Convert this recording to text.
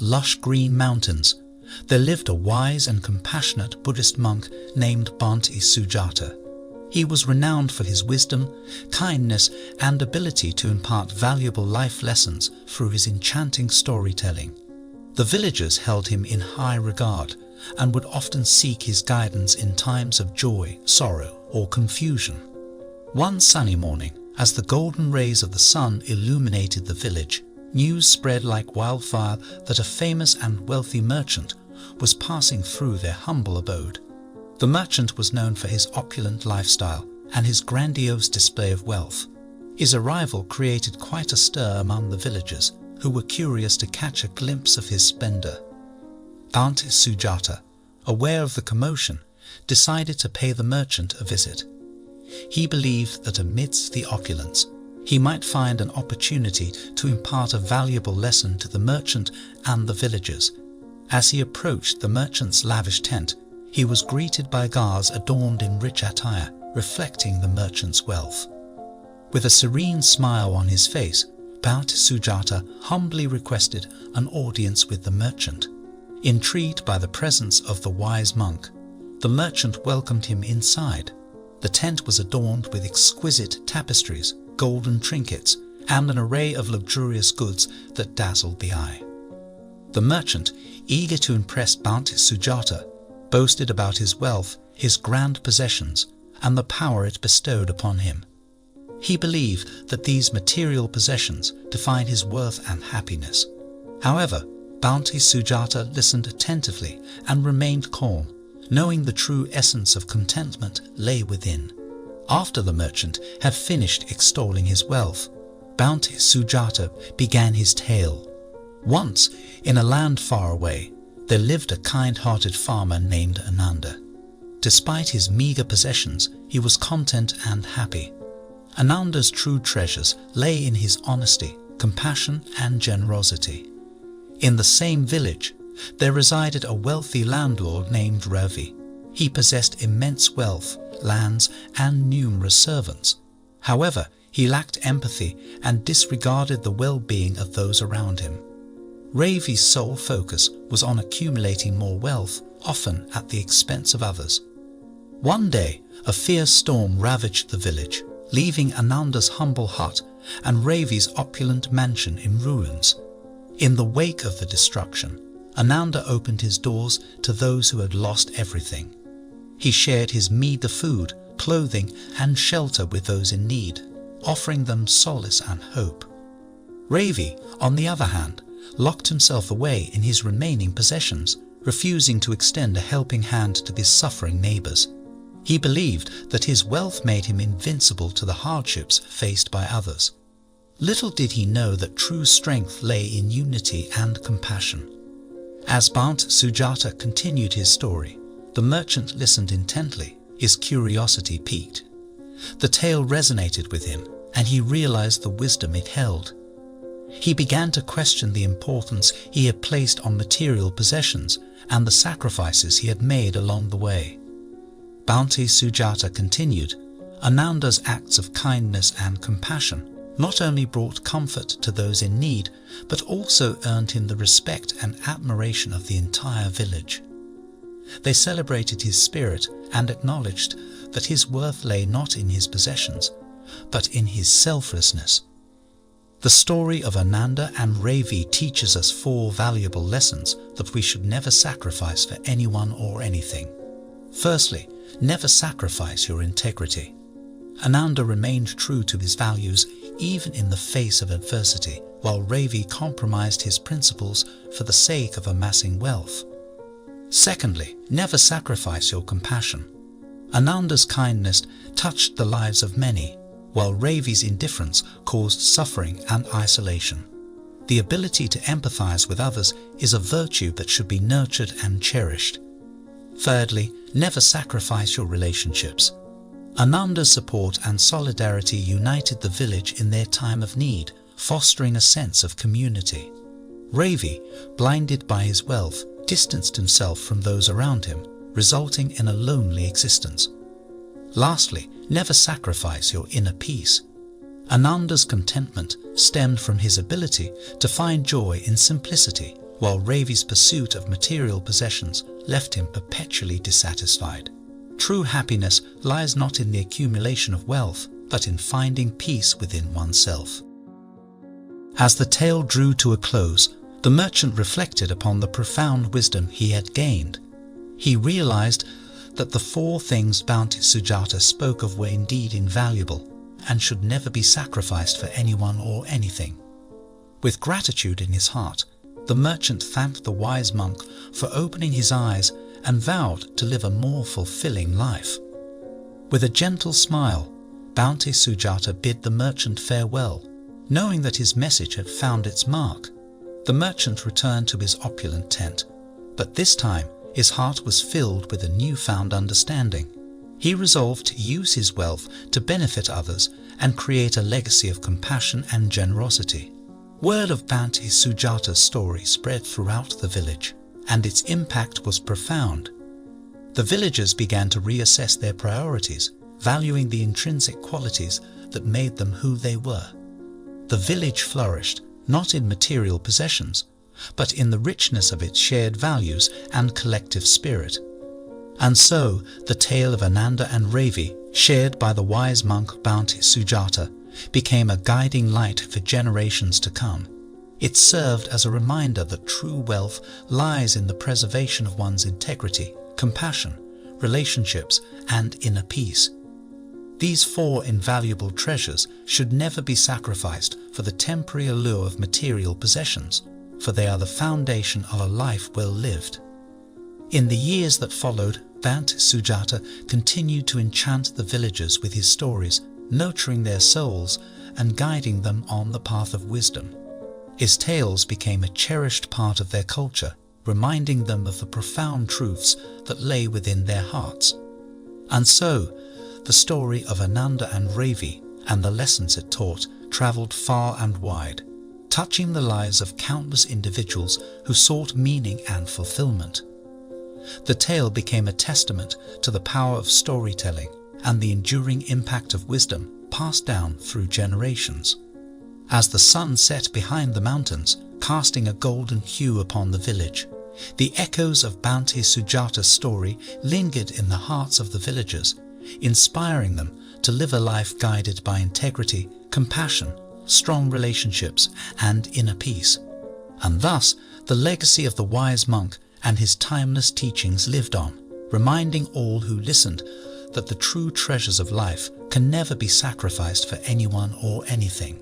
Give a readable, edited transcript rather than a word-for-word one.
lush green mountains, there lived a wise and compassionate Buddhist monk named Bhante Sujata. He was renowned for his wisdom, kindness, and ability to impart valuable life lessons through his enchanting storytelling. The villagers held him in high regard and would often seek his guidance in times of joy, sorrow, or confusion. One sunny morning, as the golden rays of the sun illuminated the village, news spread like wildfire that a famous and wealthy merchant was passing through their humble abode. The merchant was known for his opulent lifestyle and his grandiose display of wealth. His arrival created quite a stir among the villagers, who were curious to catch a glimpse of his splendor. Bhante Sujata, aware of the commotion, decided to pay the merchant a visit. He believed that amidst the opulence, he might find an opportunity to impart a valuable lesson to the merchant and the villagers. As he approached the merchant's lavish tent, he was greeted by guards adorned in rich attire, reflecting the merchant's wealth. With a serene smile on his face, Bhante Sujata humbly requested an audience with the merchant. Intrigued by the presence of the wise monk, the merchant welcomed him inside. The tent was adorned with exquisite tapestries, golden trinkets, and an array of luxurious goods that dazzled the eye. The merchant, eager to impress Bhante Sujata, boasted about his wealth, his grand possessions, and the power it bestowed upon him. He believed that these material possessions defined his worth and happiness. However, Bhante Sujata listened attentively and remained calm, knowing the true essence of contentment lay within. After the merchant had finished extolling his wealth, Bhante Sujata began his tale. Once, in a land far away, there lived a kind-hearted farmer named Ananda. Despite his meager possessions, he was content and happy. Ananda's true treasures lay in his honesty, compassion, and generosity. In the same village, there resided a wealthy landlord named Ravi. He possessed immense wealth, lands, and numerous servants. However, he lacked empathy and disregarded the well-being of those around him. Ravi's sole focus was on accumulating more wealth, often at the expense of others. One day, a fierce storm ravaged the village, leaving Ananda's humble hut and Ravi's opulent mansion in ruins. In the wake of the destruction, Ananda opened his doors to those who had lost everything. He shared his meager food, clothing, and shelter with those in need, offering them solace and hope. Ravi, on the other hand, locked himself away in his remaining possessions, refusing to extend a helping hand to his suffering neighbors. He believed that his wealth made him invincible to the hardships faced by others. Little did he know that true strength lay in unity and compassion. As Bhante Sujata continued his story, the merchant listened intently, his curiosity piqued. The tale resonated with him, and he realized the wisdom it held. He began to question the importance he had placed on material possessions and the sacrifices he had made along the way. Bhante Sujata continued, Ananda's acts of kindness and compassion not only brought comfort to those in need, but also earned him the respect and admiration of the entire village. They celebrated his spirit and acknowledged that his worth lay not in his possessions, but in his selflessness. The story of Ananda and Ravi teaches us 4 valuable lessons that we should never sacrifice for anyone or anything. Firstly, never sacrifice your integrity. Ananda remained true to his values even in the face of adversity, while Ravi compromised his principles for the sake of amassing wealth. Secondly, never sacrifice your compassion. Ananda's kindness touched the lives of many, while Ravi's indifference caused suffering and isolation. The ability to empathize with others is a virtue that should be nurtured and cherished. Thirdly, never sacrifice your relationships. Ananda's support and solidarity united the village in their time of need, fostering a sense of community. Ravi, blinded by his wealth, distanced himself from those around him, resulting in a lonely existence. Lastly, never sacrifice your inner peace. Ananda's contentment stemmed from his ability to find joy in simplicity, while Ravi's pursuit of material possessions left him perpetually dissatisfied. True happiness lies not in the accumulation of wealth, but in finding peace within oneself. As the tale drew to a close, the merchant reflected upon the profound wisdom he had gained. He realized that the 4 things Bounty Sujata spoke of were indeed invaluable and should never be sacrificed for anyone or anything. With gratitude in his heart, the merchant thanked the wise monk for opening his eyes and vowed to live a more fulfilling life. With a gentle smile, Bounty Sujata bid the merchant farewell, knowing that his message had found its mark. The merchant returned to his opulent tent, but this time his heart was filled with a newfound understanding. He resolved to use his wealth to benefit others and create a legacy of compassion and generosity. Word of Bounty Sujata's story spread throughout the village, and its impact was profound. The villagers began to reassess their priorities, valuing the intrinsic qualities that made them who they were. The village flourished, not in material possessions, but in the richness of its shared values and collective spirit. And so, the tale of Ananda and Ravi, shared by the wise monk Bounty Sujata, became a guiding light for generations to come. It served as a reminder that true wealth lies in the preservation of one's integrity, compassion, relationships, and inner peace. These 4 invaluable treasures should never be sacrificed for the temporary allure of material possessions, for they are the foundation of a life well lived. In the years that followed, Bounty Sujata continued to enchant the villagers with his stories, nurturing their souls and guiding them on the path of wisdom. His tales became a cherished part of their culture, reminding them of the profound truths that lay within their hearts. And so, the story of Ananda and Ravi and the lessons it taught travelled far and wide, touching the lives of countless individuals who sought meaning and fulfillment. The tale became a testament to the power of storytelling and the enduring impact of wisdom passed down through generations. As the sun set behind the mountains, casting a golden hue upon the village, the echoes of Bounty Sujata's story lingered in the hearts of the villagers, inspiring them to live a life guided by integrity, compassion, strong relationships, and inner peace. And thus, the legacy of the wise monk and his timeless teachings lived on, reminding all who listened that the true treasures of life can never be sacrificed for anyone or anything.